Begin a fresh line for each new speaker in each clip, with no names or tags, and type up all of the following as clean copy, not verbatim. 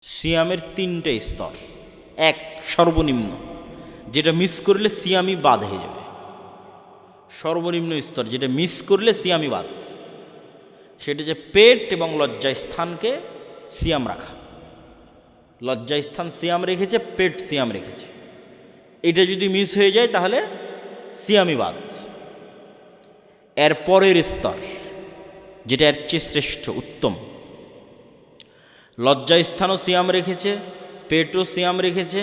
সিয়ামের তিনটে স্তর। এক, সর্বনিম্ন, যেটা মিস করলে সিয়ামই বাদ হয়ে যাবে। সর্বনিম্ন স্তর যেটা মিস করলে সিয়ামই বাদ, সেটা যে পেট এবং লজ্জাস্থানকে সিয়াম রাখা। লজ্জাস্থান সিয়াম রেখেছে, পেট সিয়াম রেখেছে, এটা যদি মিস হয়ে যায় তাহলে সিয়ামই বাদ। এর পরের স্তর, যেটা এর চেয়ে শ্রেষ্ঠ উত্তম, লজ্জাস্থানও সিয়াম রেখেছে, পেটও সিয়াম রেখেছে,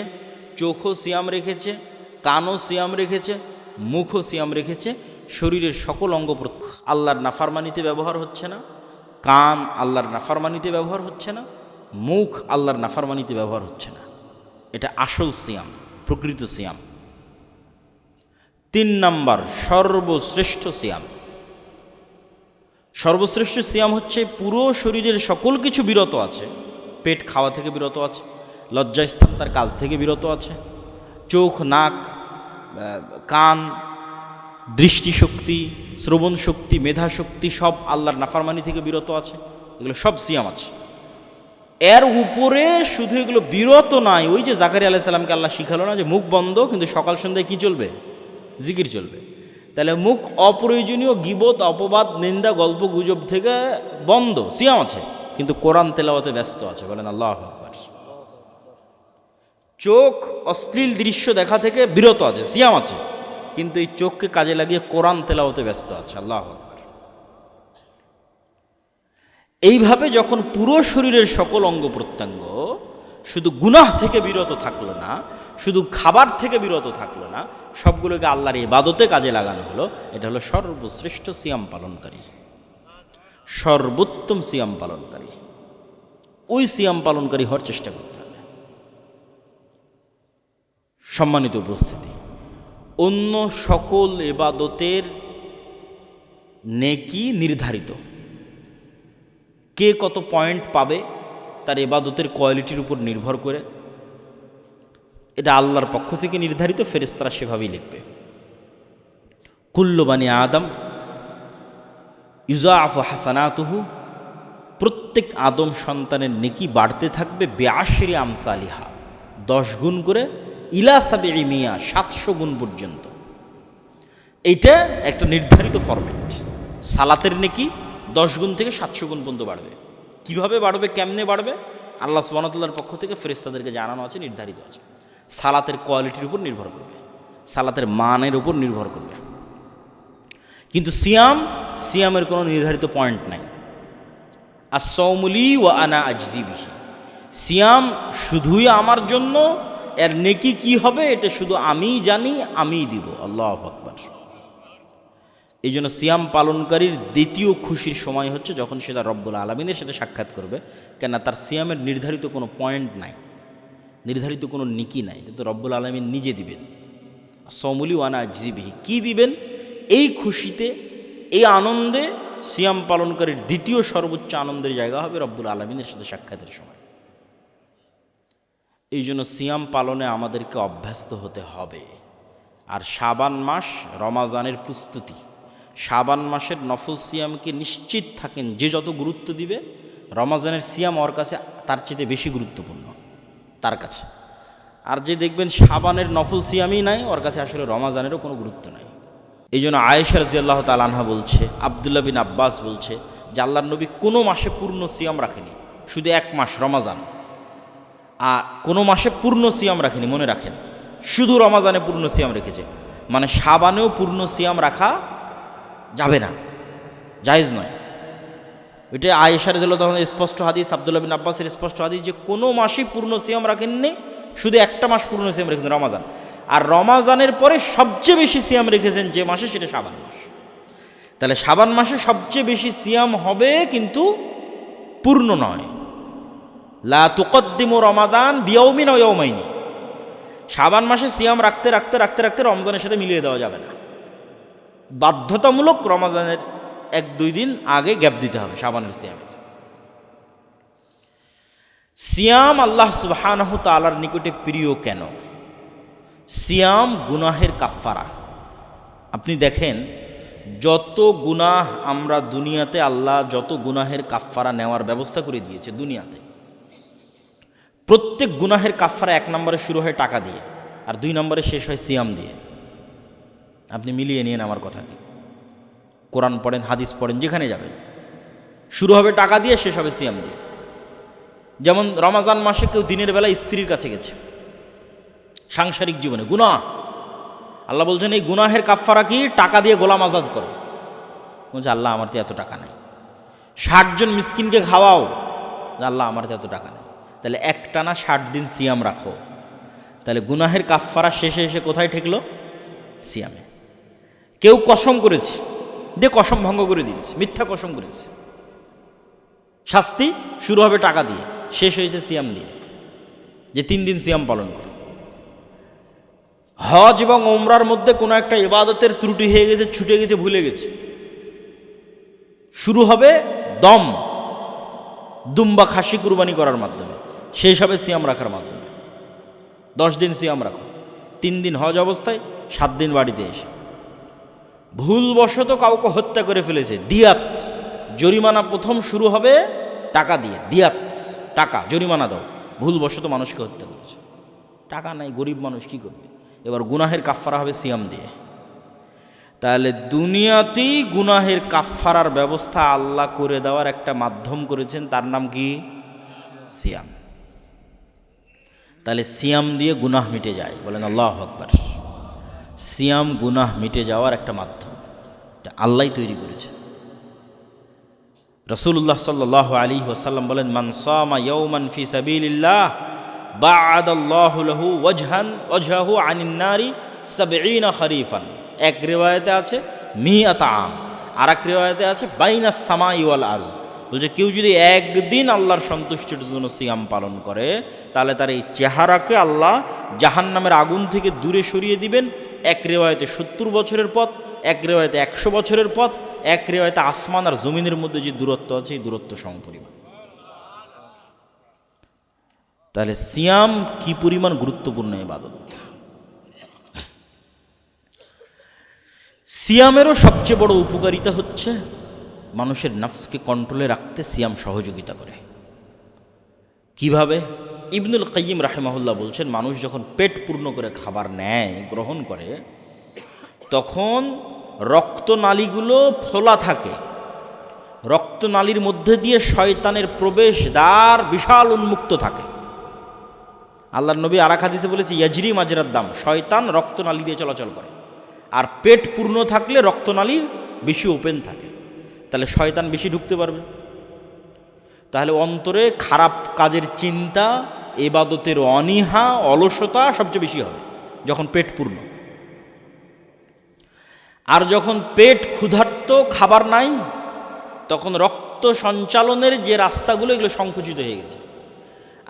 চোখও সিয়াম রেখেছে, কানও সিয়াম রেখেছে, মুখও সিয়াম রেখেছে, শরীরের সকল অঙ্গ আল্লাহর নাফরমানিতে ব্যবহার হচ্ছে না, কান আল্লাহর নাফরমানিতে ব্যবহার হচ্ছে না, মুখ আল্লাহর নাফরমানিতে ব্যবহার হচ্ছে না। এটা আসল সিয়াম, প্রকৃত সিয়াম। 3 নাম্বার, সর্বশ্রেষ্ঠ সিয়াম। সর্বশ্রেষ্ঠ সিয়াম হচ্ছে পুরো শরীরের সকল কিছু বিরত আছে। পেট খাওয়া থেকে বিরত আছে, লজ্জাস্থান তার কাজ থেকে বিরত আছে, চোখ, নাক, কান, দৃষ্টিশক্তি, শ্রবণ শক্তি, মেধা শক্তি সব আল্লাহর নাফরমানি থেকে বিরত আছে। এগুলো সব সিয়াম আছে। এর উপরে শুধু এগুলো বিরত নাই, ওই যে জাকারিয়া আলাইহিস সালামকে আল্লাহ শিখালো না যে মুখ বন্ধ কিন্তু সকাল সন্ধ্যায় কি চলবে? জিকির চলবে। তাহলে মুখ অপ্রয়োজনীয় গীবত, অপবাদ, নিন্দা, গল্প গুজব থেকে বন্ধ, সিয়াম আছে, কিন্তু কোরআন তেলাওয়াতে ব্যস্ত আছে। বলেন আল্লাহু আকবার। চোখ অশ্লীল দৃশ্য দেখা থেকে বিরত আছে, সিয়াম আছে, কিন্তু এই চোখকে কাজে লাগিয়ে কোরআন তেলাওয়াতে ব্যস্ত আছে। আল্লাহু আকবার। এইভাবে যখন পুরো শরীরের সকল অঙ্গ প্রত্যঙ্গ শুধু গুনাহ থেকে বিরত থাকলো না, শুধু খাবার থেকে বিরত থাকলো না, সবগুলোকে আল্লাহর ইবাদতে কাজে লাগানো হলো, এটা হলো সর্বশ্রেষ্ঠ সিয়াম পালনকারী, সর্বোত্তম সিয়াম পালনকারী। ওই সিয়াম পালনকারী হওয়ার চেষ্টা করতে হবে। সম্মানিত উপস্থিতি, অন্য সকল ইবাদতের নেকি নির্ধারিত, কে কত পয়েন্ট পাবে তার ইবাদতের কোয়ালিটির উপর নির্ভর করে, এটা আল্লাহর পক্ষ থেকে নির্ধারিত, ফেরেশতারা সেভাবেই লিখবে। কুল্লু বানি আদম ইউযাআফু হাসানাতুহু, প্রত্যেক আদম সন্তানের নেকি বাড়তে থাকবে বিআশরি আমসালিহা, 10 গুণ করে, ইলা 700 গুণ পর্যন্ত। এইটা একটা নির্ধারিত ফরম্যাট। সালাতের নেকি 10 গুণ থেকে 700 গুণ পর্যন্ত বাড়বে। কিভাবে বাড়বে, কেমনে বাড়বে, আল্লাহ সুবহানাহু ওয়া তাআলার পক্ষ থেকে ফেরেশতাদেরকে জানানো আছে, নির্ধারিত আছে। সালাতের কোয়ালিটির উপর নির্ভর করবে, সালাতের মানের উপর নির্ভর করবে। কিন্তু সিয়ামের কোনো নির্ধারিত পয়েন্ট নাই। আস-সাওমু লি ওয়া আনা আজজি বিহি, সিয়াম শুধুই আমার জন্য, এর নেকি কি হবে এটা শুধু আমিই জানি, আমিই দিব। আল্লাহু আকবার। এই জন্য সিয়াম পালনকারীর দ্বিতীয় খুশির সময় হচ্ছে যখন সে তার রব্বুল আলামিনের সাথে সাক্ষাৎ করবে। কেন? তার সিয়ামের নির্ধারিত কোনো পয়েন্ট নাই, নির্ধারিত কোনো নিকি নাই, কিন্তু রব্বুল আলামিন নিজে দিবেন। সৌমুলি ওয়ানা জিবিহি, কী দিবেন? এই খুশিতে, এই আনন্দে সিয়াম পালনকারীর দ্বিতীয় সর্বোচ্চ আনন্দের জায়গা হবে রব্বুল আলামিনের সাথে সাক্ষাতের সময়। এই জন্য সিয়াম পালনে আমাদেরকে অভ্যস্ত হতে হবে। আর শাবান মাস রমাজানের প্রস্তুতি, শাবান মাসের নফল সিয়ামকে নিশ্চিত থাকেন যে যত গুরুত্ব দিবে, রমাজানের সিয়াম ওর কাছে তার চেয়ে বেশি গুরুত্বপূর্ণ তার কাছে। আর যে দেখবেন শাবানের নফল সিয়ামই নাই, ওর কাছে আসলে রমাজানেরও কোনো গুরুত্ব নাই। এই জন্য আয়েশা রাদিয়াল্লাহু তাআলা আনহা বলছে, আব্দুল্লাহ বিন আব্বাস বলছে যে আল্লাহর নবী কোনো মাসে পূর্ণ সিয়াম রাখেনি, শুধু 1 মাস রমাজান। আর কোনো মাসে পূর্ণ সিয়াম রাখেনি, মনে রাখেন, শুধু রমাজানে পূর্ণ সিয়াম রেখেছে। মানে শাবানেও পূর্ণ সিয়াম রাখা যাবে না, জায়েজ নয়। এটা আয়েশা রাদিয়াল্লাহু তাআলা স্পষ্ট হাদিস, আব্দুল্লাহ বিন আব্বাসের স্পষ্ট হাদিস যে কোনো মাসেই পূর্ণ সিয়াম রাখেননি, শুধু একটা মাস পূর্ণ সিয়াম রেখেছেন, রমাজান। আর রমাজানের পরে সবচেয়ে বেশি সিয়াম রেখেছেন যে মাসে, সেটা শাবান মাস। তাহলে শাবান মাসে সবচেয়ে বেশি সিয়াম হবে, কিন্তু পূর্ণ নয়। লা তুকদ্দিমু রমাদান বিয়াউমিন ওয়া ইয়াউমাইনি, শাবান মাসে সিয়াম রাখতে রাখতে রাখতে রাখতে রমজানের সাথে মিলিয়ে দেওয়া যাবে না। বাধ্যতামূলক রমাজানের 1-2 দিন আগে গ্যাপ দিতে হবে শাবানের সিয়ামের। সিয়াম আল্লাহ সুবহানাহু তাআলার নিকটে প্রিয় কেন? সিয়াম গুনাহের কাফফারা। আপনি দেখেন, যত গুনাহ আমরা দুনিয়াতে, আল্লাহ যত গুনাহের কাফফারা নেওয়ার ব্যবস্থা করে দিয়েছে দুনিয়াতে, প্রত্যেক গুনাহের কাফারা 1 নম্বরে শুরু হয় টাকা দিয়ে, আর 2 নম্বরে শেষ হয় সিয়াম দিয়ে। আপনি মিলিয়ে নিন আমার কথাকে, কোরআন পড়েন, হাদিস পড়েন, যেখানে যাবেন শুরু হবে টাকা দিয়ে, শেষ হবে সিয়াম দিয়ে। যেমন রমাজান মাসে কেউ দিনের বেলা স্ত্রীর কাছে গেছে, সাংসারিক জীবনে গুনাহ, আল্লাহ বলছেন এই গুনাহের কাফারা কি? টাকা দিয়ে গোলাম আজাদ করো। বলছে আল্লাহ আমার তো এত টাকা নেই। 60 জন মিসকিনকে খাওয়াও, আল্লাহ আমার তো এত টাকা নেই। তাহলে একটানা 60 দিন সিয়াম রাখো, তাহলে গুনাহের কাফারা শেষে এসে কোথায় ঠেকলো? সিয়ামে। কেউ কসম করেছে, দিয়ে কসম ভঙ্গ করে দিয়েছে, মিথ্যা কসম করেছে, শাস্তি শুরু হবে টাকা দিয়ে, শেষ হয়েছে সিয়াম দিয়ে, যে 3 দিন সিয়াম পালন করো। হজ এবং ওমরার মধ্যে কোনো একটা ইবাদতের ত্রুটি হয়ে গেছে, ছুটে গেছে, ভুলে গেছে, শুরু হবে দুম্বা খাসি কুরবানি করার মাধ্যমে, শেষ হবে সিয়াম রাখার মাধ্যমে। 10 দিন সিয়াম রাখো, 3 দিন হজ অবস্থায়, 7 দিন বাড়িতে এসে। ভুলবশত কাউকে হত্যা করে ফেলেছে, দিয়াত, জরিমানা প্রথম শুরু হবে টাকা দিয়ে, দিয়াত, টাকা জরিমানা দাও। ভুলবশত মানুষকে হত্যা করেছে, টাকা নাই, গরিব মানুষ কি করবে? এবার গুনাহের কাফারা হবে সিয়াম দিয়ে। তাহলে দুনিয়াতেই গুনাহের কাফারার ব্যবস্থা আল্লাহ করে দেওয়ার একটা মাধ্যম করেছেন, তার নাম কি? সিয়াম। তাহলে সিয়াম দিয়ে গুনাহ মিটে যায়, বলেন আল্লাহু আকবার। সিয়াম গুনাহ মিটে যাওয়ার একটা মাধ্যম, এটা আল্লাহই তৈরি করেছে। রাসূলুল্লাহ সাল্লাল্লাহু আলাইহি ওয়াসাল্লাম বলেন, মান সামা ইয়াওমান ফি সাবিলিল্লাহ বা'আদাল্লাহু লাহু ওয়াজহাহু আনিন নারি 70 খরিফান। এক রিওয়ায়াতে আছে 100 আম, আর এক রিওয়ায়াতে আছে বাইনাস সামাই ওয়াল আরজ। বলছে কেউ যদি একদিন আল্লাহর সন্তুষ্টির জন্য সিয়াম পালন করে, তাহলে তার এই চেহারাকে আল্লাহ জাহান্নামের আগুন থেকে দূরে সরিয়ে দিবেন। এক রিওয়ায়াতে 70 বছরের পথ, এক রিওয়ায়াতে 100 বছরের পথ, এক রিওয়ায়াতে আসমান আর জমিনের মধ্যে যে দূরত্ব আছে, এই দূরত্ব সমপরিমাণ। তাহলে সিয়াম কি পরিমাণ গুরুত্বপূর্ণ ইবাদত। সিয়ামেরও সবচেয়ে বড় উপকারিতা হচ্ছে মানুষের নফসকে কন্ট্রোলে রাখতে সিয়াম সহযোগিতা করে। কিভাবে? ইবনুল কাইয়িম রাহিমাহুল্লাহ বলছেন, মানুষ যখন পেট পূর্ণ করে খাবার নেয়, গ্রহণ করে, তখন রক্তনালীগুলো ফোলা থাকে, রক্তনালীর মধ্যে দিয়ে শয়তানের প্রবেশ দ্বার বিশাল উন্মুক্ত থাকে। আল্লাহর নবী আরেক হাদিসে বলেছে, ইয়াজরি মাজরাদ দাম, শয়তান রক্তনালী দিয়ে চলাচল করে। আর পেট পূর্ণ থাকলে রক্তনালী বেশি ওপেন থাকে, তাহলে শয়তান বেশি ঢুকতে পারবে। তাহলে অন্তরে খারাপ কাজের চিন্তা, ইবাদতের অনীহা, অলসতা সবচেয়ে বেশি হবে যখন পেট পূর্ণ। আর যখন পেট ক্ষুধার্ত, খাবার নাই, তখন রক্ত সঞ্চালনের যে রাস্তাগুলো, এগুলো সংকুচিত হয়ে গেছে।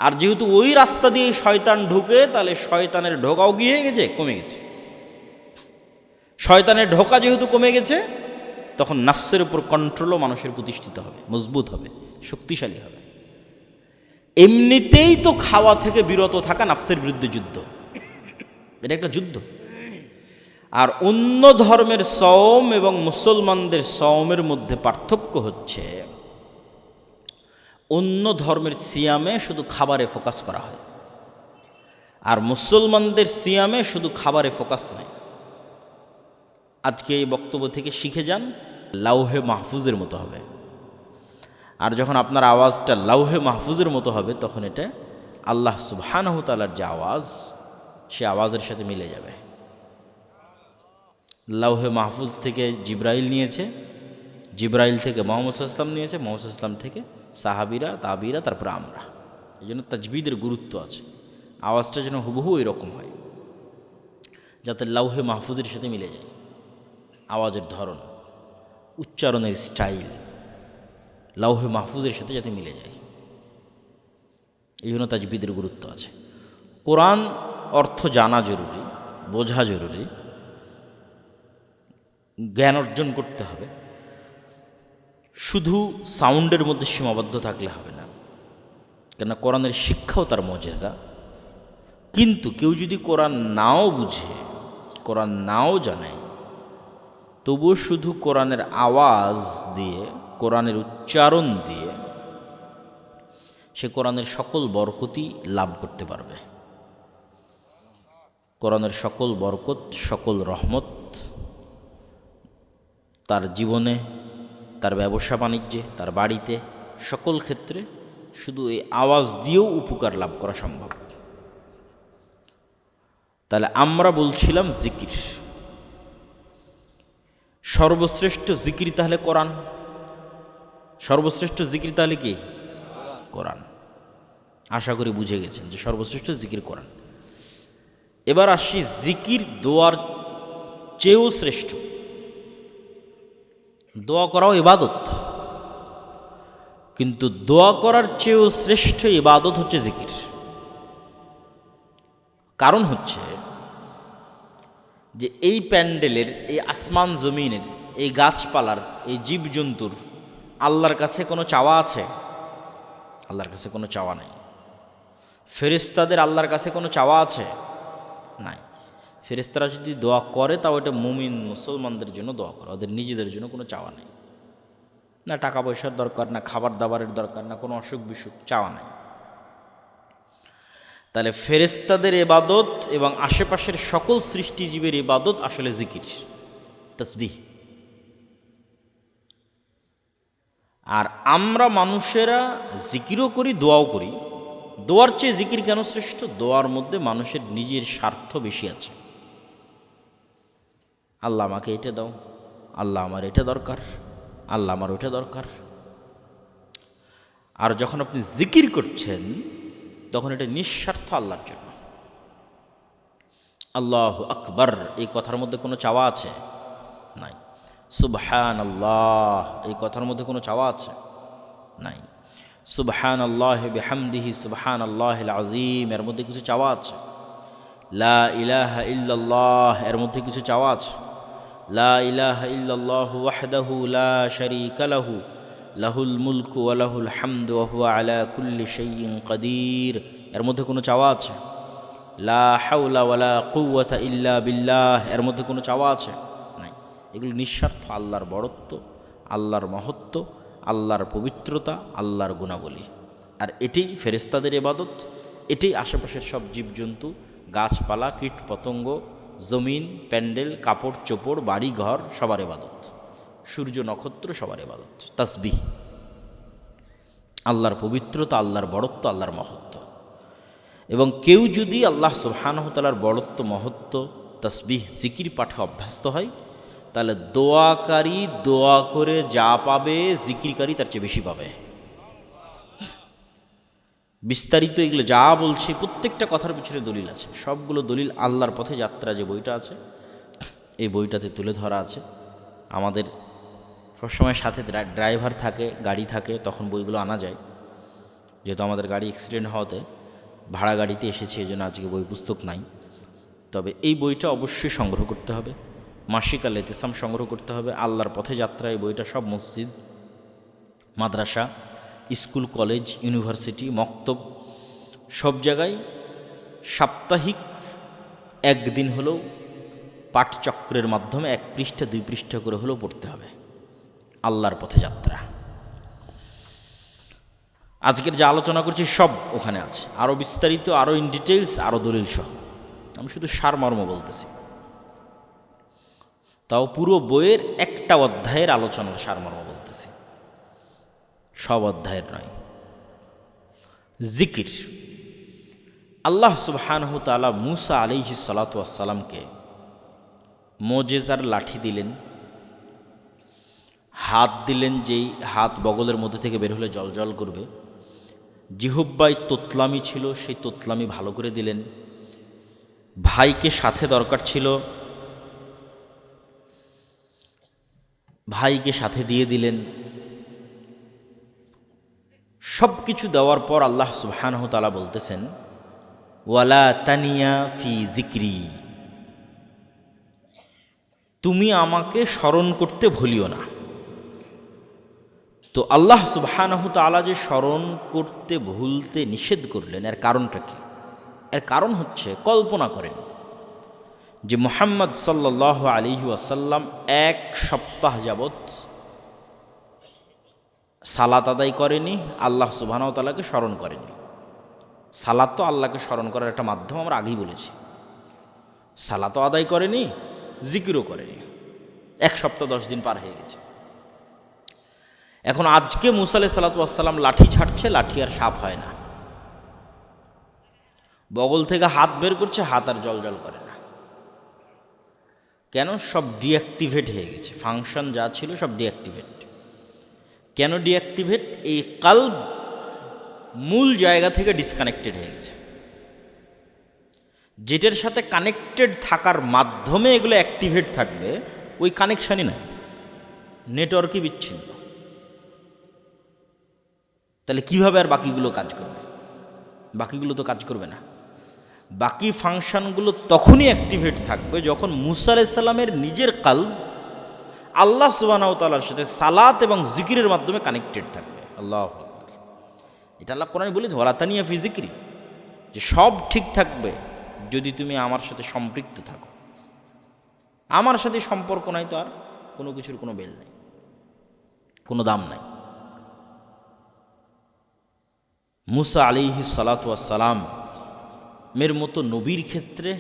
আর যেহেতু ওই রাস্তা দিয়ে শয়তান ঢুকে, তাহলে শয়তানের ঢোকাও গিয়ে গেছে, কমে গেছে। শয়তানের ঢোকা যেহেতু কমে গেছে, তখন নফসের উপর কন্ট্রোলও মানুষের প্রতিষ্ঠিত হবে, মজবুত হবে, শক্তিশালী হবে। এমনিতেই তো খাওয়া থেকে বিরত থাকা নফসের বিরুদ্ধে যুদ্ধ, এটা একটা যুদ্ধ। আর অন্য ধর্মের সওম এবং মুসলমানদের সওমের মধ্যে পার্থক্য হচ্ছে, অন্য ধর্মের সিয়ামে শুধু খাবারে ফোকাস করা হয়, আর মুসলমানদের সিয়ামে শুধু খাবারে ফোকাস নয়। আজকে এই বক্তব্য থেকে শিখে যান, লাউহে মাহফুজের মতো হবে। আর যখন আপনার আওয়াজটা লাউহে মাহফুজের মতো হবে, তখন এটা আল্লাহ সুবহানাহু তাআলার যে আওয়াজ, সে আওয়াজের সাথে মিলে যাবে। লাউহে মাহফুজ থেকে জিব্রাইল নিয়েছে, জিব্রাইল থেকে মুহাম্মদ সাল্লাল্লাহু আলাইহি ওয়াসাল্লাম নিয়েছে, মুহাম্মদ সাল্লাল্লাহু আলাইহি ওয়াসাল্লাম থেকে সাহাবীরা, তাবিরা, তারপর আমরা। এই জন্য তাজবিদের গুরুত্ব আছে, আওয়াজটা যেন হুবহু এরকম হয়, যাতে লাউহে মাহফুজের সাথে মিলে যায়। আওয়াজের ধরন, উচ্চারণের স্টাইল লাউহে মাহফুজের সাথে যাতে মিলে যায়, এই জন্য তাজবিদের গুরুত্ব আছে। কোরআন অর্থ জানা জরুরি, বোঝা জরুরি, জ্ঞান অর্জন করতে হবে। শুধু সাউন্ডের মধ্যে সীমাবদ্ধ থাকলে হবে না, কেন কোরআনের শিক্ষাও তার মজেজা। কিন্তু কেউ যদি কোরআন নাও বুঝে, কোরআন নাও জানে, তবুও শুধু কোরআনের আওয়াজ দিয়ে, কোরআনের উচ্চারণ দিয়ে সে কোরআনের সকল বরকতই লাভ করতে পারবে। কোরআনের সকল বরকত, সকল রহমত তার জীবনে, তার ব্যবসা বাণিজ্যে, তার বাড়িতে, সকল ক্ষেত্রে শুধু এই আওয়াজ দিয়েও উপকার লাভ করা সম্ভব। তাহলে আমরা বলছিলাম জিকির, সর্বশ্রেষ্ঠ জিকির তাহলে কোরআন। সর্বশ্রেষ্ঠ জিকির তাহলে কি? কোরআন। আশা করি বুঝে গেছেন যে সর্বশ্রেষ্ঠ জিকির কোরআন। এবার আসি জিকির দোয়ার চেয়েও শ্রেষ্ঠ। দোয়া করাও ইবাদত, কিন্তু দোয়া করার চেয়েও শ্রেষ্ঠ ইবাদত হচ্ছে জিকির। কারণ হচ্ছে যে এই প্যান্ডেলের, এই আসমান জমিনের, এই গাছপালার, এই জীবজন্তুর আল্লাহর কাছে কোনো চাওয়া আছে? আল্লাহর কাছে কোনো চাওয়া নাই। ফেরেশতাদের আল্লাহর কাছে কোনো চাওয়া আছে? নাই। ফেরেশতারা যদি দোয়া করে তাও এটা মুমিন মুসলমানদের জন্য দোয়া করে, ওদের নিজেদের জন্য কোনো চাওয়া নেই। না টাকা পয়সার দরকার, না খাবার দাবারের দরকার, না কোনো অসুখ বিসুখ, চাওয়া নেই। তাহলে ফেরেশতাদের ইবাদত এবং আশেপাশের সকল সৃষ্টিজীবের ইবাদত আসলে জিকির, তাসবিহ। আর আমরা মানুষেরা জিকিরও করি, দোয়াও করি। দোয়ার চেয়ে জিকির কেন শ্রেষ্ঠ? দোয়ার মধ্যে মানুষের নিজের স্বার্থ বেশি আছে। আল্লাহ আমাকে এটা দাও, আল্লাহ আমার এটা দরকার, আল্লাহ আমার ওইটা দরকার। আর যখন আপনি জিকির করছেন তখন এটা নিঃস্বার্থ আল্লাহর জন্য। আল্লাহু আকবার এই কথার মধ্যে কোনো চাওয়া আছে? নাই। সুবহানাল্লাহ এই কথার মধ্যে কোনো চাওয়া আছে? নাই। সুবহানাল্লাহি বিহামদিহি সুবহানাল্লাহিল আযীম এর মধ্যে কিছু চাওয়া আছে? লা ইলাহা ইল্লাল্লাহ এর মধ্যে কিছু চাওয়া আছে? লা ইলাহা ইল্লাল্লাহু ওয়াহদাহু লা শারীকা লাহু লাহুল মুলকু ওয়া লাহুল হামদু ওয়া হুয়া আলা কুল্লি শাইইন কাদির এর মধ্যে কোনো চাওয়া আছে? লা হাওলা ওয়ালা কুওয়াতা ইল্লা বিল্লাহ এর মধ্যে কোনো চাওয়া আছে? নাই। এগুলো নিঃস্বার্থ আল্লাহর বড়ত্ব, আল্লাহর মহত্ব, আল্লাহর পবিত্রতা, আল্লাহর গুণাবলী। আর এটাই ফেরেশতাদের ইবাদত, এটাই আশেপাশের সব জীবজন্তু, গাছপালা, কীট পতঙ্গ, জমিন, প্যান্ডেল, কাপড় চোপড়, বাড়ি ঘর, সবার ইবাদত। সূর্য নক্ষত্র সবার ইবাদত। তাসবিহ, আল্লাহর পবিত্রতা, আল্লাহর বড়ত্ব, আল্লাহর মহত্ব। এবং কেউ যদি আল্লাহ সুবহানাহু ওয়া তাআলার বড়ত্ব, মহত্ব, তাসবিহ, জিকির পাঠে অভ্যস্ত হয়, তাহলে দোয়াকারী দোয়া করে যা পাবে জিকিরকারী তার চেয়ে বেশি পাবে। বিস্তারিত এগুলো যা বলছি প্রত্যেকটা কথার পিছনে দলিল আছে। সবগুলো দলিল আল্লাহর পথে যাত্রা যে বইটা আছে এই বইটাতে তুলে ধরা আছে। আমাদের সবসময় সাথে ড্রাইভার থাকে, গাড়ি থাকে, তখন বইগুলো আনা যায়। যেহেতু আমাদের গাড়ি অ্যাক্সিডেন্ট হওয়াতে ভাড়া গাড়িতে এসেছে, এই জন্য আজকে বই পুস্তক নাই। তবে এই বইটা অবশ্যই সংগ্রহ করতে হবে। মাসিক আল ইতিসাম সংগ্রহ করতে হবে। আল্লাহর পথে যাত্রা এই বইটা সব মসজিদ, মাদ্রাসা, স্কুল, কলেজ, ইউনিভার্সিটি, মক্তব সব জায়গায় সাপ্তাহিক একদিন হলেও পাঠচক্রের মাধ্যমে 1 পৃষ্ঠা 2 পৃষ্ঠা করে হলেও পড়তে হবে। আল্লাহর পথে যাত্রা আজকের যা আলোচনা করছি সব ওখানে আছে, আরও বিস্তারিত, আরও ইন ডিটেলস, আরও দলিল সহ। আমি শুধু সারমর্ম বলতেছি, তাও পুরো বইয়ের একটা অধ্যায়ের আলোচনার সারমর্ম বলতেছি, সব অধ্যায়ের নয়। জিকির। আল্লাহ সুবহানাহু ওয়া তাআলা মূসা আলাইহিস সালাতু ওয়াস সালামকে মুজিজার লাঠি দিলেন, হাত দিলেন, যেই হাত বগলের মধ্যে থেকে বের হলে জলজল করবে। জিহ্বায় তোতলামি ছিল, সেই তোতলামি ভালো করে দিলেন। ভাইকে সাথে দরকার ছিল, ভাইকে সাথে দিয়ে দিলেন। সব কিছু দেওয়ার পর আল্লাহ সুবহানাহু ওয়া তাআলা বলতেছেন, ওয়ালা তানিয়া ফি জিক্রি, তুমি আমাকে স্মরণ করতে ভুলিও না। তো আল্লাহ সুবহানাহু ওয়া তাআলা যে স্মরণ করতে ভুলতে নিষেধ করলেন, এর কারণটা কি? এর কারণ হচ্ছে, কল্পনা করেন যে মুহাম্মদ সাল্লাল্লাহু আলাইহি ওয়াসাল্লাম 1 সপ্তাহ যাবৎ সালাত আদায় করেনি, আল্লাহ সুবহানাহু ওয়া তাআলাকে স্মরণ করেনি। সালাত তো আল্লাহকে স্মরণ করার একটা মাধ্যম, আমরা আগেই বলেছি। সালাতও আদায় করেনি, জিকিরও করেনি। 1 সপ্তাহ 10 দিন পার হয়ে গেছে। এখন আজকে মুসা আলাইহিস সালাতু ওয়াস সালাম লাঠি ছাড়ছে, লাঠি আর সাপ হয় না। বগল থেকে হাত বের করছে, হাত আর জ্বলজ্বল করে না। কেন? সব ডিঅ্যাক্টিভেট হয়ে গেছে, ফাংশন যা ছিল সব ডিঅ্যাক্টিভেট। কেন ডিঅ্যাক্টিভেট? এই কালব মূল জায়গা থেকে ডিসকানেক্টেড হয়ে গেছে। যেটার সাথে কানেক্টেড থাকার মাধ্যমে এগুলো অ্যাক্টিভেট থাকবে, ওই কানেকশানই নাই, নেটওয়ার্কই বিচ্ছিন্ন। তাহলে কিভাবে আর বাকিগুলো কাজ করবে? বাকিগুলো তো কাজ করবে না। বাকি ফাংশনগুলো তখনই অ্যাক্টিভেট থাকবে যখন মুসা আলাইহিস সালামের নিজের কালব আল্লাহ সুবহানাহু ওয়া তাআলার সাথে সালাত এবং জিকিরের মাধ্যমে কানেক্টেড থাকবে। আল্লাহু আকবার। এটা আল্লাহ কোরআনে বলেছে, ওয়ালা তানিয়া ফি জিকরি, যে সব ঠিক থাকবে যদি তুমি আমার সাথে সম্পৃক্ত থাকো। আমার সাথে সম্পর্ক নাই তো আর কোনো কিছুর কোনো বেল নাই, কোনো দাম নাই। মুসা আলাইহিস সালাতু ওয়াস সালাম মের মতো নবীর ক্ষেত্রে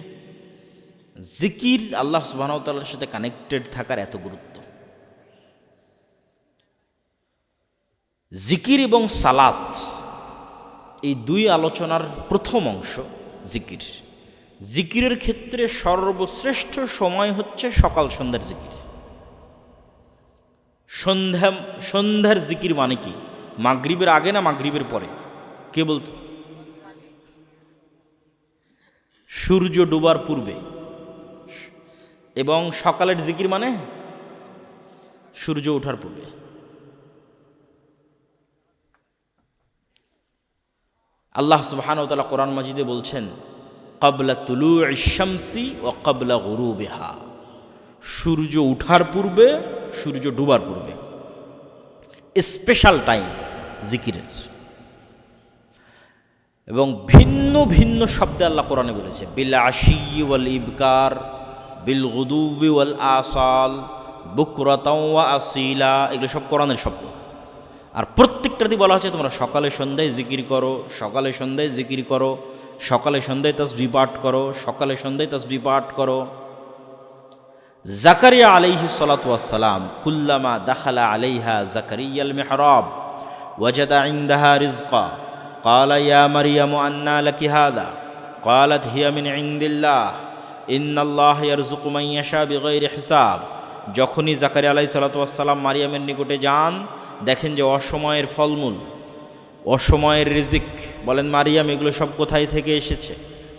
জিকির, আল্লাহ সুবহানাহু ওয়া তাআলার সাথে কানেক্টেড থাকার এত গুরুত্ব। জিকির এবং সালাত এই দুই আলোচনার প্রথম অংশ জিকির। জিকিরের ক্ষেত্রে সর্বশ্রেষ্ঠ সময় হচ্ছে সকাল সন্ধ্যার জিকির। সন্ধ্যার জিকির মানে কি? মাগরিবের আগে না মাগরিবের পরে? কে বলতো? সূর্য ডোবার পূর্বে। এবং সকালের জিকির মানে সূর্য ওঠার পূর্বে। আল্লাহ সুবহানাহু ওয়া তাআলা কোরআন মাজিদে বলছেন, ক্বাবলা তুলুইশ শামসি ওয়া ক্বাবলা গুরুবিহা, সূর্য ওঠার পূর্বে, সূর্য ডুবার পূর্বে। স্পেশাল টাইম জিকিরের। এবং ভিন্ন ভিন্ন শব্দে আল্লাহ কোরআনে বলেছে, বিল আশি ওয়াল ইবকার, বিল গুদুবি ওয়াল আসাল, বুকরাতাও ওয়া আসিলা। এগুলো সব কোরআনের শব্দ। আর প্রত্যেকটাতে বলা হচ্ছে তোমরা সকালে সন্ধ্যায় জিকির করো, সকালে সন্ধ্যায় জিকির করো, সকালে সন্ধ্যায় তাসবিহ পাঠ করো, সকালে সন্ধ্যায় তাসবিহ পাঠ করো। জাকারিয়া আলাইহিস সালাতু ওয়াস সালাম কুল্লামা দাখালা আলাইহা জাকারিয়াল মিহরাব ওয়াজাদা ইনদাহা রিজকা ক্বালা ইয়া মারইয়ামু আন্না লাকি হাযা ক্বালাত হিয়া মিন ইনদিল্লাহ ইন্নাল্লাহা ইয়ারযুকু মান ইয়াশা বিগাইরি হিসাব। যখনই জাকারিয়া আলাইহিস সালাতু ওয়াস সালাম মারিয়ামের নিকটে যান, দেখেন যে অসময়ের ফলমূল, অসময়ের রিজিক। বলেন, মারিয়াম এগুলো সব কোথায় থেকে এসেছে?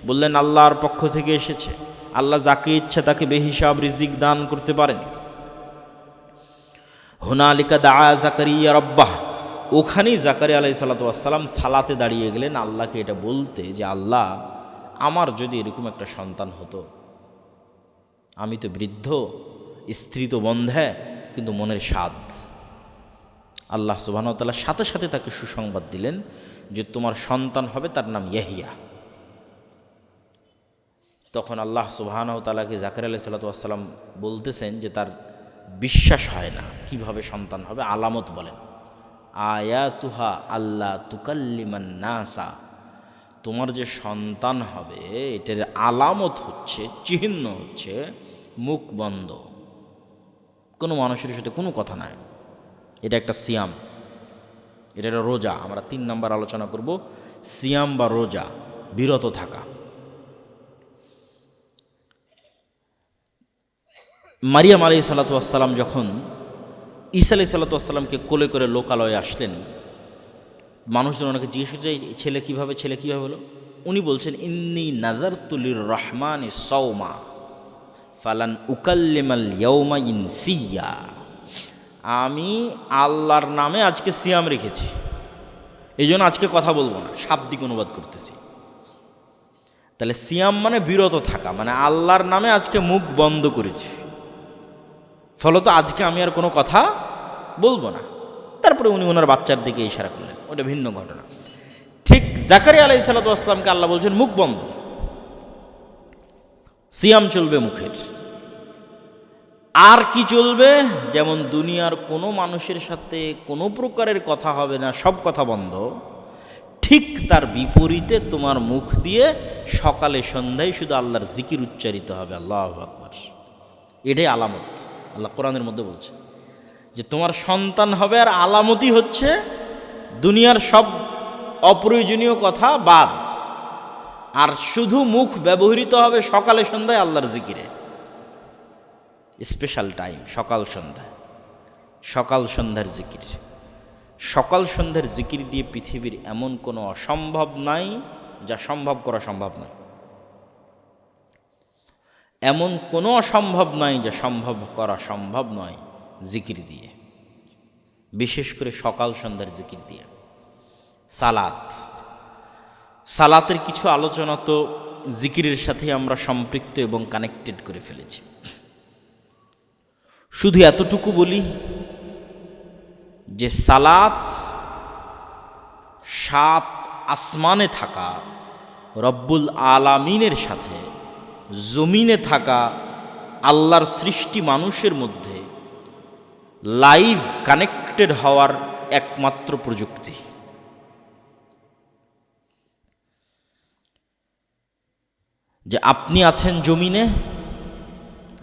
বললেন, আল্লাহর পক্ষ থেকে এসেছে। আল্লাহ যাকে ইচ্ছা তাকে বেহিসাব রিজিক দান করতে পারেন। হুনালিকা দাআ জাকারিয়া রাব্বাহ, ওখানেই জাকারিয়া আলাইহিস সালাতু ওয়াস সালাম সালাতে দাঁড়িয়ে গেলেন আল্লাহকে এটা বলতে যে, আল্লাহ আমার যদি এরকম একটা সন্তান হতো। আমি তো বৃদ্ধ, স্ত্রী তো বন্ধে, কিন্তু মনের স্বাদ। আল্লাহ সুবহানাহু ওয়া তাআলা সাথে সাথে তাকে সুসংবাদ দিলেন যে তোমার সন্তান হবে, তার নাম ইয়াহিয়া। তখন আল্লাহ সুবহানাহু ওয়া তাআলাকে জাকারিয়া আলাইহিস সালাতু ওয়াস সালাম বলতেছেন যে তার বিশ্বাস হয় না, কিভাবে সন্তান হবে। আলামত বলেন, আয়াতুহা আল্লাহ তুকাল্লিমান নাসা, তোমার যে সন্তান হবে এটার আলামত হচ্ছে, চিহ্ন হচ্ছে মুখ বন্ধ, কোনো মানুষের সাথে কোনো কথা নাই। এটা একটা সিয়াম, এটা একটা রোজা। আমরা 3 নম্বর আলোচনা করব, সিয়াম বা রোজা, বিরত থাকা। মারিয়াম আলাইহিস সালাতু ওয়াস সালাম যখন ঈসা আলাইহিস সালাতু ওয়াস সালামকে কোলে করে লোকালয়ে আসলেন, মানুষজন ওনাকে জিজ্ঞেস করছে ছেলে কীভাবে হলো। উনি বলছেন, ইন্নী নাযারতু লির রহমানি সাওমা ফালান উকাল্লিমাল ইয়াওমা ইনসিয়া, আমি আল্লাহর নামে আজকে সিয়াম রেখেছি, এই জন্য আজকে কথা বলবো না। শাব্দিক অনুবাদ করতেছি। তাহলে সিয়াম মানে বিরত থাকা, মানে আল্লাহর নামে আজকে মুখ বন্ধ করেছি, ফলত আজকে আমি আর কোনো কথা বলবো না। তারপরে উনি ওনার বাচ্চার দিকে ইশারা করলেন, ওটা ভিন্ন ঘটনা। ঠিক জাকারিয়া আলাইহিস সালাতু ওয়াস সালামকে আল্লাহ বলছেন মুখ বন্ধ, সিয়াম চলবে মুখের। আর কি চলবে? যেমন দুনিয়ার কোনো মানুষের সাথে কোনো প্রকারের কথা হবে না, সব কথা বন্ধ। ঠিক তার বিপরীতে তোমার মুখ দিয়ে সকালে সন্ধ্যায় শুধু আল্লাহর জিকির উচ্চারিত হবে, আল্লাহু আকবার। এটাই আলামত। আল্লাহ কোরআনের মধ্যে বলছে যে তোমার সন্তান হবে, আর আলামতই হচ্ছে দুনিয়ার সব অপ্রয়োজনীয় কথা বাদ, আর শুধু মুখ ব্যবহৃত হবে সকালে সন্ধ্যায় আল্লাহর জিকিরে। স্পেশাল টাইম সকাল সন্ধ্যায়, সকাল সন্ধ্যার জিকির। সকাল সন্ধ্যার জিকির দিয়ে পৃথিবীর এমন কোনো অসম্ভব নাই যা সম্ভব করা সম্ভব নয়। এমন কোনো অসম্ভব নয় যা সম্ভব করা সম্ভব নয় জিকির দিয়ে, বিশেষ করে সকাল সন্ধ্যার জিকির দিয়ে। সালাত, সালাতের কিছু আলোচনা তো জিকিরের সাথে আমরা সম্পৃক্ত এবং কানেক্টেড করে ফেলেছি। শুধু এতটুকু বলি যে সালাত সাত আসমানে থাকা রব্বুল আলামিনের সাথে জমিনে থাকা আল্লাহর সৃষ্টি মানুষের মধ্যে লাইভ কানেক্টেড হওয়ার একমাত্র প্রযুক্তি। যে আপনি আছেন জমিনে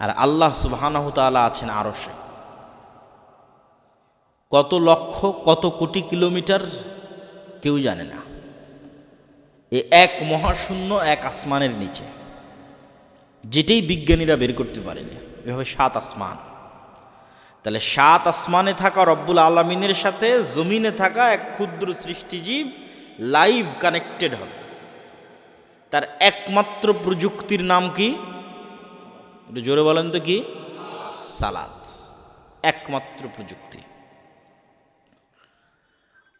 আর আল্লাহ সুবহানাহু তাআলা আছেন আরশে। কত লক্ষ কত কোটি কিলোমিটার কেউ জানে না। এ এক মহাশূন্য, এক আসমানের নিচে, যেটাই বিজ্ঞানীরা বের করতে পারেনি। এভাবে সাত আসমান। তাহলে সাত আসমানে থাকা রব্বুল আলামিনের সাথে জমিনে থাকা এক ক্ষুদ্র সৃষ্টিজীব লাইভ কানেক্টেড হবে। তার একমাত্র প্রযুক্তির নাম কি? একটু জোরে বলেন তো কি? সালাত। একমাত্র প্রযুক্তি।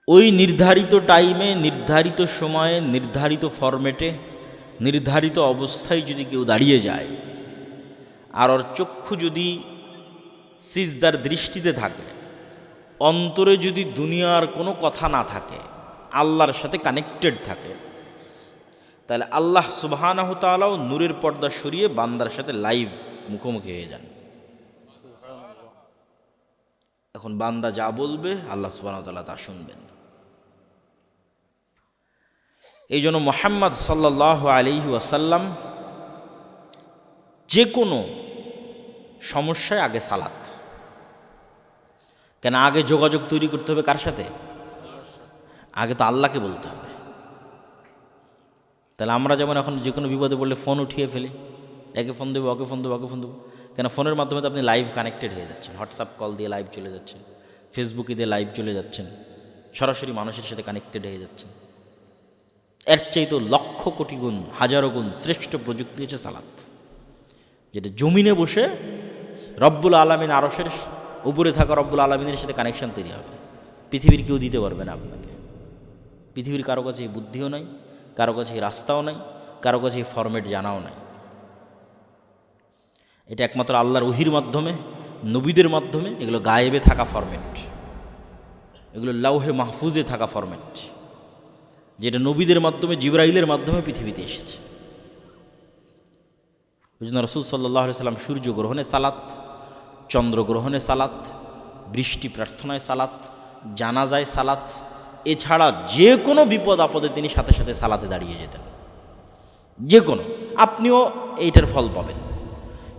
ওই নির্ধারিত টাইমে, নির্ধারিত সময়ে, নির্ধারিত ফরম্যাটে, নির্ধারিত অবস্থায় যদি কেউ দাঁড়িয়ে যায় আর ওর চক্ষু যদি সিজদার দৃষ্টিতে থাকে, অন্তরে যদি দুনিয়ার কোনো কথা না থাকে, আল্লাহর সাথে কানেক্টেড থাকে, তাহলে আল্লাহ সুবহানাহু তাআলাও নূরের পর্দা সরিয়ে বান্দার সাথে লাইভ মুখোমুখি হয়ে যান। এখন বান্দা যা বলবে আল্লাহ সুবহানাহু তাআলা তা শুনবেন। এই জন্য মুহাম্মদ সাল্লাল্লাহু আলাইহি ওয়াসাল্লাম যে কোনো সমস্যায় আগে সালাত। কেন? আগে যোগাযোগ তৈরি করতে হবে কার সাথে? আগে তো আল্লাহকে বলতে হবে। তাহলে আমরা যেমন এখন যে কোনো বিপদে পড়লে ফোন উঠিয়ে ফেলি, একে ফোন দেবো, ওকে ফোন দেবো, ওকে ফোন দেবো। কেন? ফোনের মাধ্যমে তো আপনি লাইভ কানেক্টেড হয়ে যাচ্ছেন। হোয়াটসঅ্যাপ কল দিয়ে লাইভ চলে যাচ্ছেন, ফেসবুকে দিয়ে লাইভ চলে যাচ্ছেন, সরাসরি মানুষের সাথে কানেক্টেড হয়ে যাচ্ছেন। এর চেয়ে তো লক্ষ কোটি গুণ, হাজারো গুণ শ্রেষ্ঠ প্রযুক্তি হচ্ছে সালাত, যেটা জমিনে বসে রব্বুল আলামিন আরশের উপরে থাকা রব্বুল আলামিনের সাথে কানেকশন তৈরি হবে। পৃথিবীর কেউ দিতে পারবে না আপনাকে। পৃথিবীর কারো কাছে এই বুদ্ধিও নাই, কারো কাছে এই রাস্তাও নাই, কারো কাছে এই ফরম্যাট জানাও নাই। এটা একমাত্র আল্লাহর ওহির মাধ্যমে, নবীদের মাধ্যমে, এগুলো গায়েবে থাকা ফরম্যাট, এগুলো লাউহে মাহফুজে থাকা ফরম্যাট, যেটা নবীদের মাধ্যমে, জিবরাইলের মাধ্যমে পৃথিবীতে এসেছে। ওই জন্য রাসূল সাল্লাল্লাহু আলাইহি সাল্লাম সূর্যগ্রহণে সালাত, চন্দ্রগ্রহণে সালাত, বৃষ্টি প্রার্থনায় সালাত, জানাজায় সালাত, এছাড়া যে কোনো বিপদ আপদে তিনি সাথে সাথে সালাতে দাঁড়িয়ে যেতেন। যে কোনো, আপনিও এইটার ফল পাবেন।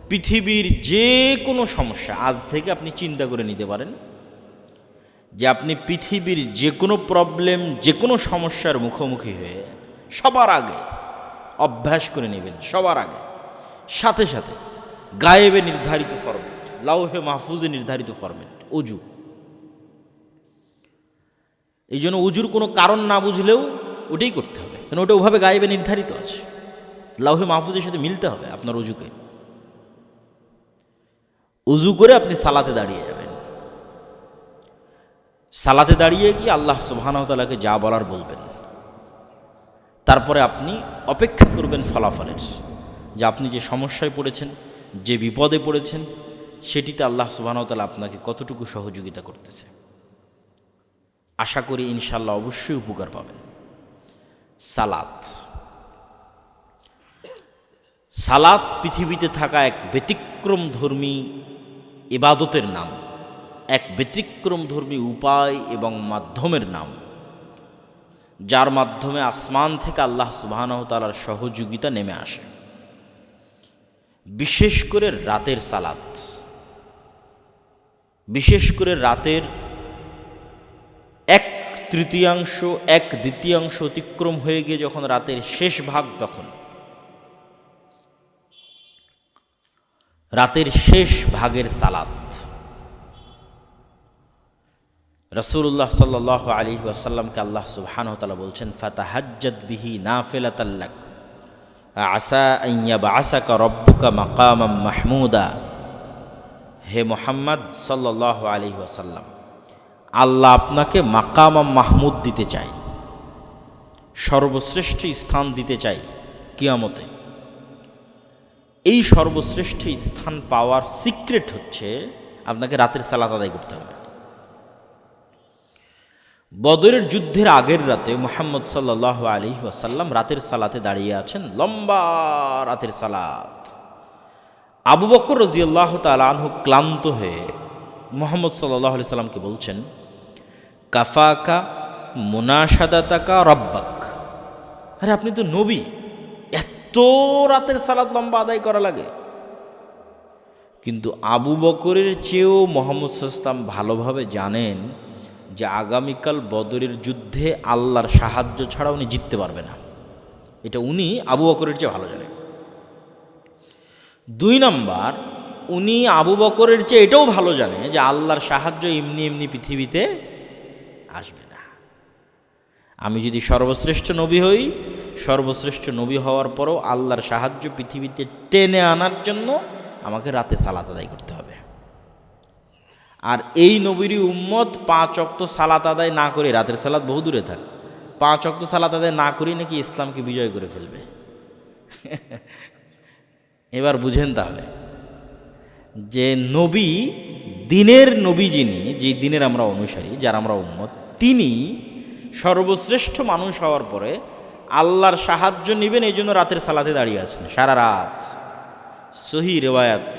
পৃথিবীর যে কোনো সমস্যা আজ থেকে আপনি চিন্তা করে নিতে পারেন যে আপনি পৃথিবীর যে কোনো প্রবলেম, যে কোনো সমস্যার মুখোমুখি হয়ে সবার আগে অভ্যাস করে নেবেন, সবার আগে সাথে সাথে গায়েবে নির্ধারিত ফরম্যাট, লাউহে মাহফুজে নির্ধারিত ফরম্যাট, অজু। এই জন্য অজুর কোনো কারণ না বুঝলেও ওটাই করতে হবে, কারণ ওটা ওভাবে গায়েবে নির্ধারিত আছে, লাউহে মাহফুজের সাথে মিলতে হবে আপনার অজুকে। অজু করে আপনি সালাতে দাঁড়িয়ে যাবেন। সালাতে দাঁড়িয়ে কি আল্লাহ সুবহানাহু ওয়া তাআলাকে যা বলার বলবেন। তারপরে আপনি অপেক্ষা করবেন ফলাফলের, যে আপনি যে সমস্যায় পড়েছেন, যে বিপদে পড়েছেন, সেটিতে আল্লাহ সুবহানাহু ওয়া তাআলা আপনাকে কতটুকু সহযোগিতা করতেছে। আশা করি ইনশাআল্লাহ অবশ্যই উপকার পাবেন। সালাত, সালাত পৃথিবীতে থাকা এক ব্যতিক্রম ধর্মী ইবাদতের নাম, এক ব্যতিক্রমধর্মী উপায় এবং মাধ্যমের নাম, যার মাধ্যমে আসমান থেকে আল্লাহ সুবহানাহু ওয়া তাআলার সহযোগিতা নেমে আসে। বিশেষ করে রাতের সালাত, বিশেষ করে রাতের 1/3 1/2 অতিক্রম হয়ে গিয়ে যখন রাতের শেষ ভাগ, তখন রাতের শেষ ভাগের সালাত রাসূলুল্লাহ সাল্লাল্লাহু আলাইহি ওয়াসাল্লামকে আল্লাহ সুবহানাহু ওয়া তাআলা বলছেন, ফাতাহাজ্জাদ বিহি নাফিলাতাল লাক আসা আন ইয়াবআসাকা রাব্বুকা মাকামাম মাহমুদা। হে মুহাম্মদ সাল্লাল্লাহু আলাইহি ওয়াসাল্লাম, আল্লাহ আপনাকে মাকামাম মাহমুদ দিতে চায়, সর্বশ্রেষ্ঠ স্থান দিতে চাই কিয়ামতে। এই সর্বশ্রেষ্ঠ স্থান পাওয়ার সিক্রেট হচ্ছে আপনাকে রাতের সালাত আদায় করতে হবে। বদরের যুদ্ধের আগের রাতে মুহাম্মদ সাল্লাল্লাহু আলাইহি ওয়াসাল্লাম রাতের সালাতে দাঁড়িয়ে আছেন, লম্বা রাতের সালাত। আবু বকর রাদিয়াল্লাহু তাআলা আনহু ক্লান্ত হয়ে মুহাম্মদ সাল্লাল্লাহু আলাইহি সাল্লামকে বলছেন, কাফাকা মুনাশাদাতাকা রব্বাক। আরে আপনি তো নবী, এত রাতের সালাত লম্বা আদায় করা লাগে? কিন্তু আবু বকরের চেয়েও মুহাম্মদ সাল্লাল্লাহু আলাইহি ওয়াসাল্লাম ভালোভাবে জানেন যে আগামীকাল বদরের যুদ্ধে আল্লাহর সাহায্য ছাড়া উনি জিততে পারবে না। এটা উনি আবু বকরের চেয়ে ভালো জানেন। 2 নাম্বার, উনি আবু বকরের চেয়ে এটাও ভালো জানে যে আল্লাহর সাহায্য এমনি এমনি পৃথিবীতে আসবে না। আমি যদি সর্বশ্রেষ্ঠ নবী হই, সর্বশ্রেষ্ঠ নবী হওয়ার পরও আল্লাহর সাহায্য পৃথিবীতে টেনে আনার জন্য আমাকে রাতে সালাত আদায় করতে হবে। আর এই নবীরই উম্মত 5 ওয়াক্ত সালাত আদায় না করে, রাতের সালাত বহু দূরে থাক, 5 ওয়াক্ত সালাত আদায় না করেই নাকি ইসলামকে বিজয় করে ফেলবে। এবার বুঝেন তাহলে যে নবী, দিনের নবী যিনি, যে দিনের আমরা অনুসারী, যার আমরা উম্মত, তিনি সর্বশ্রেষ্ঠ মানুষ হওয়ার পরে আল্লাহর সাহায্য নেবেন, এই জন্য রাতের সালাতে দাঁড়িয়ে আছেন সারা রাত। সহি রেওয়ায়াত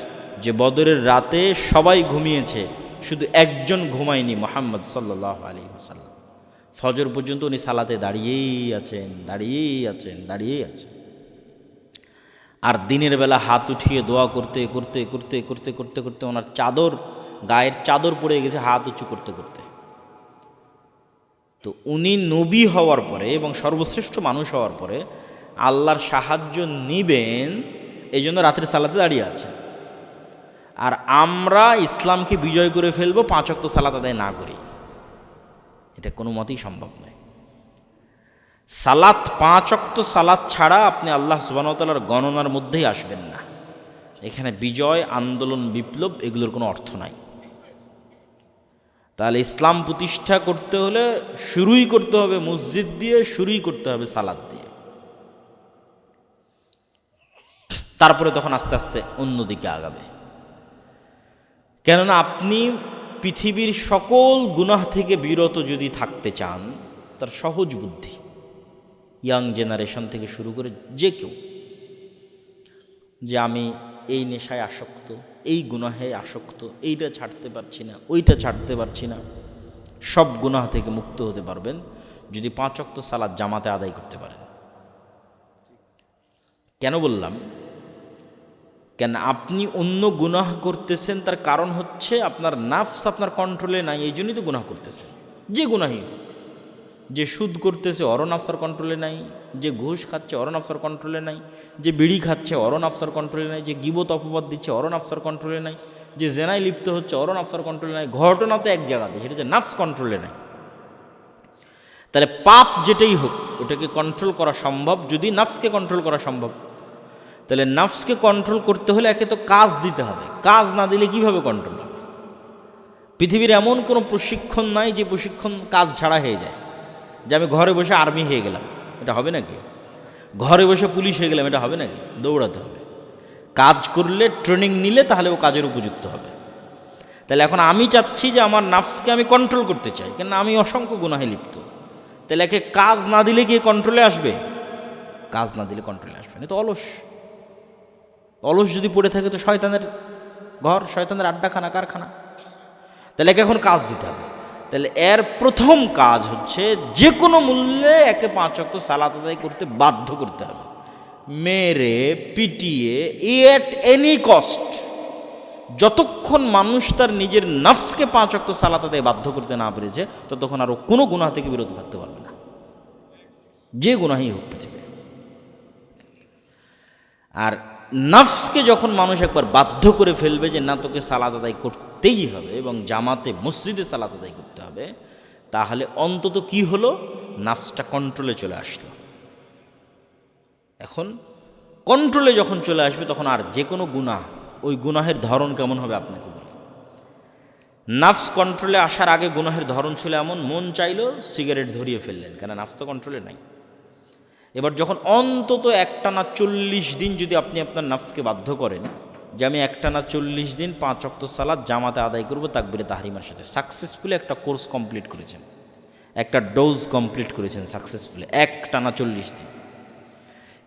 যে বদরের রাতে সবাই ঘুমিয়েছে, শুধু একজন ঘুমায়নি, মুহাম্মদ সাল্লাল্লাহু আলাইহি ওয়াসাল্লাম। ফজর পর্যন্ত উনি সালাতে দাঁড়িয়েই আছেন, দাঁড়িয়েই আছেন, দাঁড়িয়েই আছেন। আর দিনের বেলা হাত উঠিয়ে দোয়া করতে করতে করতে করতে করতে করতে ওনার চাদর, গায়ের চাদর পড়ে গেছে হাত উঁচু করতে করতে। তো উনি নবী হওয়ার পরে এবং সর্বশ্রেষ্ঠ মানুষ হওয়ার পরে আল্লাহর সাহায্য নিবেন, এই জন্য রাতের সালাতে দাঁড়িয়ে আছেন। আর আমরা ইসলামকে বিজয় করে ফেলবো 5 ওয়াক্ত সালাত আদায় না করি, এটা কোনো মতেই সম্ভব নয়। সালাত, 5 ওয়াক্ত সালাত ছাড়া আপনি আল্লাহ সুবহানাহু ওয়া তাআলার গণনার মধ্যেই আসবেন না। এখানে বিজয়, আন্দোলন, বিপ্লব এগুলোর কোনো অর্থ নাই। তাহলে ইসলাম প্রতিষ্ঠা করতে হলে শুরুই করতে হবে মসজিদ দিয়ে, শুরুই করতে হবে সালাত দিয়ে, তারপরে তখন আস্তে আস্তে অন্যদিকে আগাবে। কেননা আপনি পৃথিবীর সকল গুনাহ থেকে বিরত যদি থাকতে চান, তার সহজ বুদ্ধি, ইয়াং জেনারেশন থেকে শুরু করে যে কেউ, যে আমি এই নেশায় আসক্ত, এই গুনাহে আসক্ত, এইটা ছাড়তে পারছি না, ওইটা ছাড়তে পারছি না, সব গুনাহ থেকে মুক্ত হতে পারবেন যদি 5 ওয়াক্ত সালাত জামাতে আদায় করতে পারেন। কেন বললাম? কেন আপনি অন্য গুনাহ করতেছেন, তার কারণ হচ্ছে আপনার নাফস আপনার কন্ট্রোলে নাই, এই জন্যই তো গুনাহ করতেছেন। যে গুনাহই, যে সুদ করতেছে ওরও নাফসার কন্ট্রোলে নাই, যে ঘুষ খাচ্ছে ওরও নাফসার কন্ট্রোলে নাই, যে বিড়ি খাচ্ছে ওরও নাফসার কন্ট্রোলে নাই, যে গীবত অপবাদ দিচ্ছে ওরও নাফসার কন্ট্রোলে নাই, যে জেনায় লিপ্ত হচ্ছে ওরও নাফসার কন্ট্রোলে নাই। ঘটনা তো এক জায়গাতে, সেটা হচ্ছে নাফস কন্ট্রোলে নাই। তাহলে পাপ যেটাই হোক ওটাকে কন্ট্রোল করা সম্ভব যদি নাফসকে কন্ট্রোল করা সম্ভব। তাহলে নাফসকে কন্ট্রোল করতে হলে একে তো কাজ দিতে হবে, কাজ না দিলে কিভাবে কন্ট্রোল হবে? পৃথিবীর এমন কোনো প্রশিক্ষণ নাই যে প্রশিক্ষণ কাজ ছাড়া হয়ে যায়। যে আমি ঘরে বসে আর্মি হয়ে গেলাম, এটা হবে নাকি? ঘরে বসে পুলিশ হয়ে গেলাম, এটা হবে নাকি? দৌড়াতে হবে, কাজ করলে, ট্রেনিং নিলে তাহলে ও কাজের উপযুক্ত হবে। তাহলে এখন আমি চাচ্ছি যে আমার নাফসকে আমি কন্ট্রোল করতে চাই, কেন আমি অসংখ্য গুনাহে লিপ্ত। তাহলে একে কাজ না দিলে কি কন্ট্রোলে আসবে? কাজ না দিলে কন্ট্রোলে আসবে না। তো অলস, অলস যদি পড়ে থাকে তো শয়তানের ঘর, শয়তানের আড্ডাখানা, কারখানা। তাহলে একে এখন কাজ দিতে হবে। তাহলে এর প্রথম কাজ হচ্ছে যে কোনো মূল্যে একে 5 ওয়াক্ত সালাত আদায় করতে বাধ্য করতে হবে, মেরে পিটিয়ে, এট এনি কস্ট। যতক্ষণ মানুষ তার নিজের নফসকে 5 ওয়াক্ত সালাত আদায় বাধ্য করতে না পেরেছে, ততক্ষণ আরও কোনো গুনাহ থেকে বিরত থাকতে পারবে না, যে গুনাহই হোক পৃথিবী। আর নফসকে যখন মানুষ একবার বাধ্য করে ফেলবে যে না, তোকে সালাত আদায় করতেই হবে এবং জামাতে মসজিদে সালাত আদায় করতে হবে, তাহলে অন্তত কি হলো, নফসটা কন্ট্রোলে চলে আসলো। এখন কন্ট্রোলে যখন চলে আসবে, তখন আর যে কোনো গুনাহ, ওই গুনাহের ধরন কেমন হবে আপনাকে বলি। নফস কন্ট্রোলে আসার আগে গুনাহের ধরন ছিল এমন, মন চাইলো সিগারেট ধরিয়ে ফেললেন, কেন নফস তো কন্ট্রোলে নাই। এবার যখন অন্তত একটানা 40 দিন যদি আপনি আপনার নফসকে বাধ্য করেন যে আমি একটানা 40 দিন 5 ওয়াক্ত সালাত জামাতে আদায় করব তাকবীরে তাহরিমার সাথে, সাকসেসফুলি একটা কোর্স কমপ্লিট করেছেন, একটা ডোজ কমপ্লিট করেছেন সাকসেসফুলি, একটানা 40 দিন।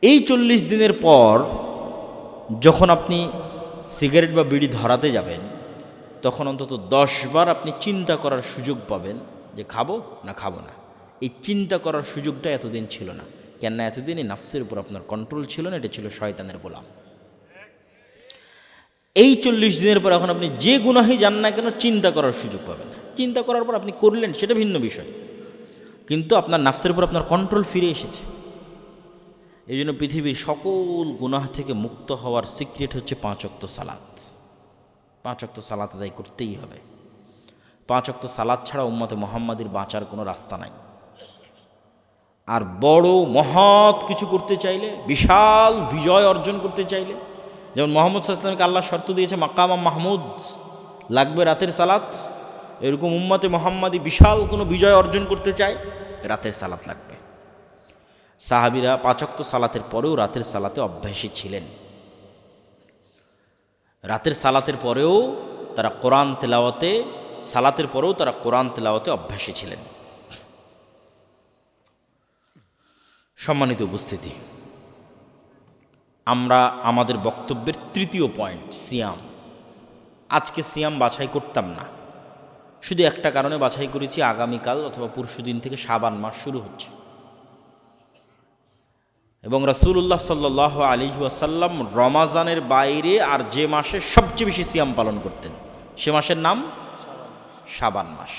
এই 40 দিনের পর যখন আপনি সিগারেট বা বিড়ি ধরাতে যাবেন, তখন অন্তত 10 বার আপনি চিন্তা করার সুযোগ পাবেন যে খাবো না খাবো না। এই চিন্তা করার সুযোগটা এতদিন ছিল না। কেন না, এতদিন এই নাফসের উপর আপনার কন্ট্রোল ছিল না, এটা ছিল শয়তানের গোলাম। এই 40 দিনের পর এখন আপনি যে গুনাহই যান না কেন, চিন্তা করার সুযোগ পাবেন। চিন্তা করার পর আপনি করলেন, সেটা ভিন্ন বিষয়, কিন্তু আপনার নাফসের উপর আপনার কন্ট্রোল ফিরে এসেছে। এই জন্য পৃথিবীর সকল গুনাহ থেকে মুক্ত হওয়ার সিক্রেট হচ্ছে 5 ওয়াক্ত সালাত। 5 ওয়াক্ত সালাত আদায় করতেই হবে। 5 ওয়াক্ত সালাত ছাড়া উম্মতে মুহাম্মাদির বাঁচার কোনো রাস্তা নাই। আর বড় মহৎ কিছু করতে চাইলে, বিশাল বিজয় অর্জন করতে চাইলে, যেমন মুহাম্মদ সাল্লাল্লাহু আলাইহি ওয়াসাল্লামকে আল্লাহ শর্ত দিয়েছে মাকাম মাহমুদ, লাগবে রাতের সালাত, এরকম উম্মতে মুহাম্মাদি বিশাল কোনো বিজয় অর্জন করতে চায়, রাতের সালাত লাগবে। সাহাবীরা 5 ওয়াক্ত সালাতের পরেও রাতের সালাতে অভ্যাসী ছিলেন। রাতের সালাতের পরেও তারা কোরআন তেলাওয়াতে, সালাতের পরেও তারা কোরআন তেলাওয়াতে অভ্যাসী ছিলেন। সম্মানিত উপস্থিতি, আমরা আমাদের বক্তব্যের তৃতীয় পয়েন্ট, সিয়াম। আজকে সিয়াম বাছাই করতাম না, শুধু একটা কারণে বাছাই করেছি, আগামীকাল অথবা পরশুদিন থেকে শাবান মাস শুরু হচ্ছে এবং রাসূলুল্লাহ সাল্লাল্লাহু আলাইহি ওয়াসাল্লাম রমাজানের বাইরে আর যে মাসে সবচেয়ে বেশি সিয়াম পালন করতেন, সে মাসের নাম শাবান মাস।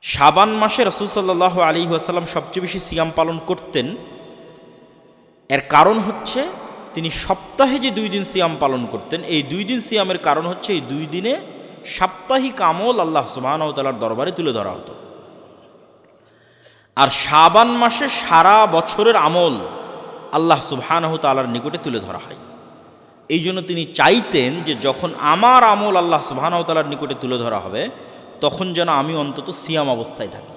শাবান মাসে রাসূল সাল্লাল্লাহু আলাইহি ওয়াসাল্লাম সবচেয়ে বেশি সিয়াম পালন করতেন। এর কারণ হচ্ছে তিনি সপ্তাহে যে 2 দিন সিয়াম পালন করতেন, এই 2 দিন সিয়ামের কারণ হচ্ছে এই 2 দিনে সাপ্তাহিক আমল আল্লাহ সুবহানাহু ওয়া তাআলার দরবারে তুলে ধরা হতো। আর শাবান মাসে সারা বছরের আমল আল্লাহ সুবহানাহু ওয়া তাআলার নিকটে তুলে ধরা হয়। এই জন্য তিনি চাইতেন যে যখন আমার আমল আল্লাহ সুবহানাহু ওয়া তাআলার নিকটে তুলে ধরা হবে, তখন যেন আমি অন্তত সিয়াম অবস্থায় থাকি।